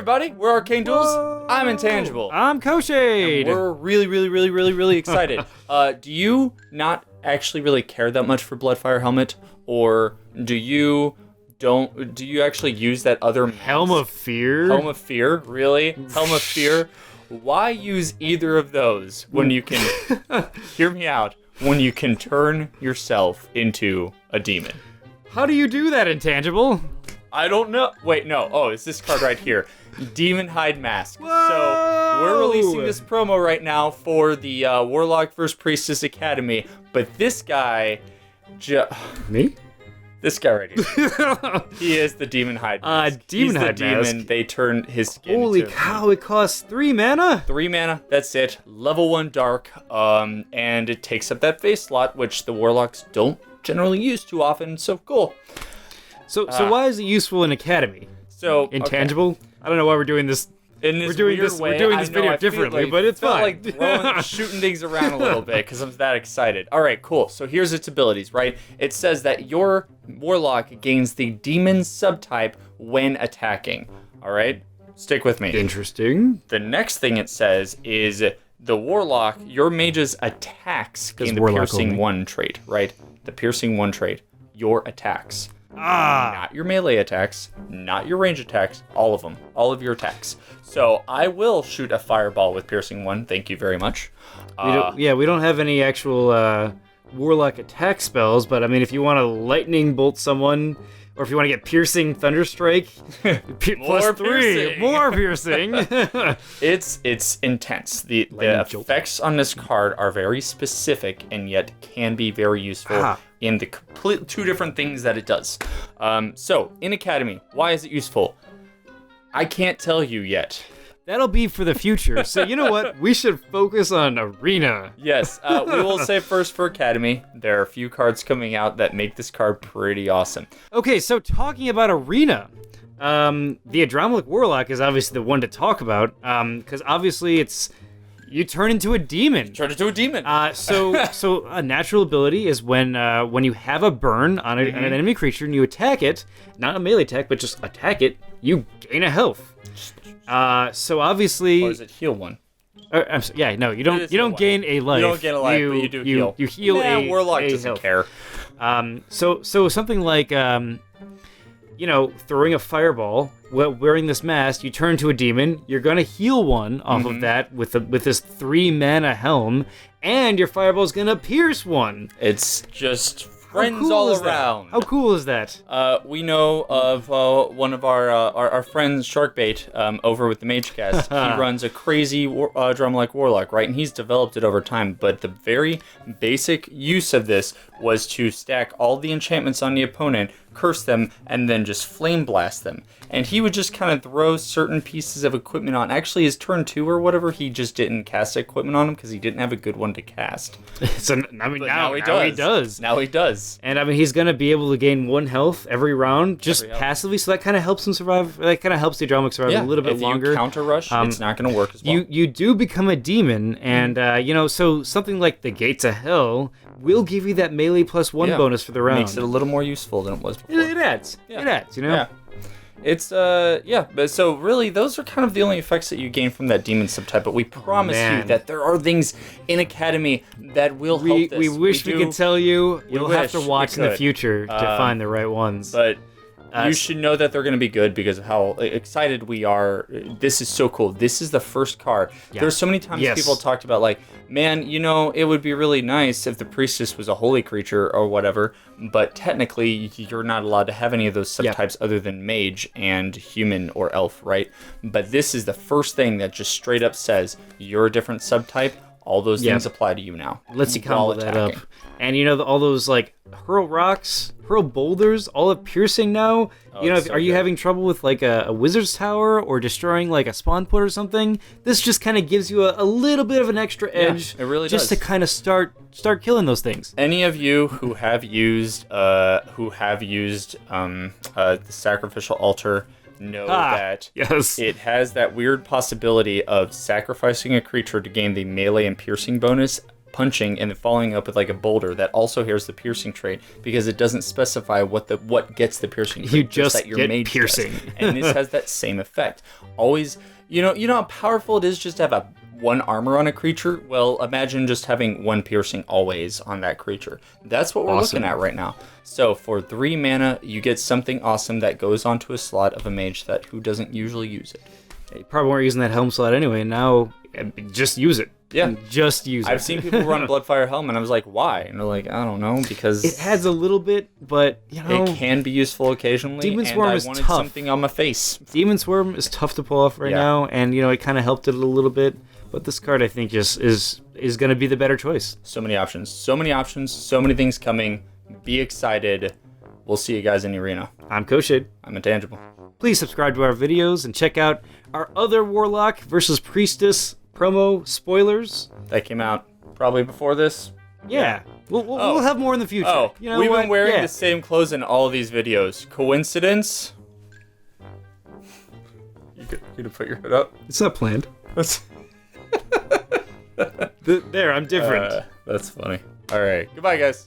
everybody, we're Arcane Duels. I'm Intangible. I'm Koshade. We're really excited. Do you not actually really care that much for Bloodfire Helmet? Or do you actually use that other mask? Helm of Fear? Helm of Fear? Really? Helm of Fear? Why use either of those when you can, hear me out, when you can turn yourself into a demon? How do you do that, Intangible? I don't know. Wait, no. Oh, it's this card right here. Demonhide Mask. Whoa! So we're releasing this promo right now for the Warlock vs. Priestess Academy. But this guy... Me? This guy right here. He is the Demonhide Mask. He's the demon. Mask. They turn his skin Holy into cow, it costs 3 mana? 3 mana, that's it. Level 1 Dark. And it takes up that face slot, which the Warlocks don't generally use too often. So cool. So why is it useful in Academy? So Intangible? Okay. I don't know why we're doing this. We're doing this video differently, but it's fine. Like shooting things around a little bit because I'm that excited. All right, cool. So here's its abilities, right? It says that your Warlock gains the Demon subtype when attacking. All right, stick with me. Interesting. The next thing it says is the Warlock, your Mage's attacks gain the Piercing 1 trait, right? The Piercing 1 trait. Your attacks. Not your melee attacks, not your range attacks, all of them, all of your attacks. So I will shoot a fireball with Piercing 1, thank you very much. We don't have any actual Warlock attack spells, but I mean, if you want to lightning bolt someone, or if you want to get Piercing Thunderstrike, +3, more piercing. It's intense. The effects on this card are very specific and yet can be very useful in the complete 2 different things that it does. So, in Academy, why is it useful? I can't tell you yet. That'll be for the future. So you know what? We should focus on Arena. Yes, we will say first for Academy, there are a few cards coming out that make this card pretty awesome. Okay, so talking about Arena, the Adramalic Warlock is obviously the one to talk about, because obviously you turn into a demon. So a natural ability is when you have a burn on an enemy creature and you attack it, not a melee attack, but just attack it, you gain a health. So obviously, or is it heal 1? You don't gain a life. You don't gain a life, but you do heal. You heal a Warlock a doesn't health. care. So something like throwing a fireball, wearing this mask, you turn to a demon. You're gonna heal 1 off of that with this 3 mana helm, and your fireball's gonna pierce 1. It's just friends all around. How cool is that? We know of one of our friends, Sharkbait, over with the Magecast. He runs a crazy drum-like Warlock, right? And he's developed it over time. But the very basic use of this was to stack all the enchantments on the opponent, curse them, and then just flame blast them. And he would just kind of throw certain pieces of equipment on. Actually, his turn 2 or whatever, he just didn't cast equipment on him because he didn't have a good one to cast. So now he does. Now he does. And I mean, he's going to be able to gain 1 health every round, just passively, so that kind of helps him survive. That kind of helps the Adramalic survive a little bit longer. If you counter rush, it's not going to work as well. You do become a demon, and so something like the Gates of Hell will give you that melee +1 bonus for the round. Makes it a little more useful than it was before. It adds. Yeah. It adds, Yeah. It's, but so really, those are kind of the only effects that you gain from that demon subtype, but we promise you that there are things in Academy that will help this. We wish we could tell you. You'll have to watch in the future to find the right ones. But you should know that they're going to be good because of how excited we are. This is so cool. This is the first card. Yeah. There's so many times people talked about, like, man, it would be really nice if the priestess was a holy creature or whatever, but technically you're not allowed to have any of those subtypes other than mage and human or elf, right? But this is the first thing that just straight up says you're a different subtype. All those things apply to you now. Let's you combo that up. And all those like hurl rocks, hurl boulders, all of piercing now. Are you having trouble with like a wizard's tower or destroying like a spawn port or something? This just kind of gives you a little bit of an extra edge. It really just does. to kind of start killing those things. Any of you who have used the sacrificial altar know that it has that weird possibility of sacrificing a creature to gain the melee and piercing bonus punching and then following up with like a boulder that also has the piercing trait, because it doesn't specify what gets the piercing trait. You just that your get mage piercing. does. And this has that same effect. Always, you know how powerful it is just to have one armor on a creature? Well, imagine just having one piercing always on that creature. That's what we're looking at right now. So for 3 mana, you get something awesome that goes onto a slot of a mage who doesn't usually use it. You probably weren't using that helm slot anyway. Now, just use it. Yeah. Just use it. I've seen people run Bloodfire Helm, and I was like, why? And they're like, I don't know, because... It adds a little bit, but, it can be useful occasionally, Demon Swarm is wanted tough. something on my face. Demon Swarm is tough to pull off right now, and, it kind of helped it a little bit. But this card, I think, is going to be the better choice. So many options. So many things coming. Be excited. We'll see you guys in the arena. I'm Koshade. I'm Intangible. Please subscribe to our videos and check out our other Warlock versus Priestess promo spoilers. That came out probably before this. Yeah. We'll have more in the future. Oh, we've been wearing the same clothes in all of these videos. Coincidence? You gonna put your hood up? It's not planned. There, I'm different. That's funny. All right. Goodbye, guys.